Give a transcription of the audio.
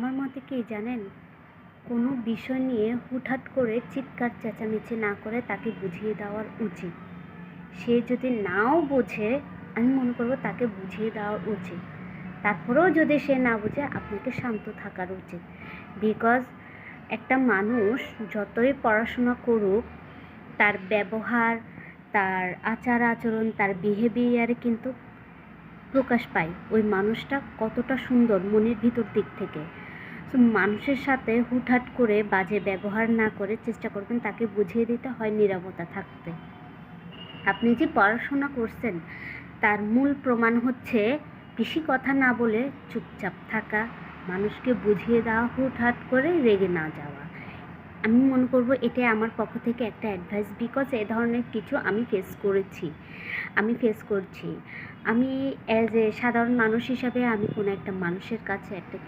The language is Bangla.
আমার মতে কি জানেন, কোনো বিষয় নিয়ে হুটহাট করে চিৎকার চেঁচামেচি না করে তাকে বুঝিয়ে দেওয়ার উচিত। সে যদি নাও বোঝে, আমি মনে করব তাকে বুঝিয়ে দেওয়া উচিত। তারপরেও যদি সে না বোঝে, আপনাকে শান্ত থাকার উচিত। বিকজ একটা মানুষ যতই পড়াশোনা করুক, তার ব্যবহার, তার আচার আচরণ, তার বিহেভিয়ারে কিন্তু প্রকাশ পায় ওই মানুষটা কতটা সুন্দর মনের ভিতর দিক থেকে। সো মানুষের সাথে হুটহাট করে বাজে ব্যবহার না করে চেষ্টা করবেন তাকে বুঝিয়ে দিতে হয় নীরবতা থাকতে। আপনি যে পড়াশোনা করছেন তার মূল প্রমাণ হচ্ছে বেশি কথা না বলে চুপচাপ থাকা, মানুষকে বুঝিয়ে দেওয়া, হুটহাট করে রেগে না যাওয়া। আমি মনে করব এটাই আমার পক্ষ থেকে একটা অ্যাডভাইস। বিকজ এ ধরনের কিছু আমি ফেস করছি। আমি অ্যাজ এ সাধারণ মানুষ হিসাবে আমি কোনো একটা মানুষের কাছে একটা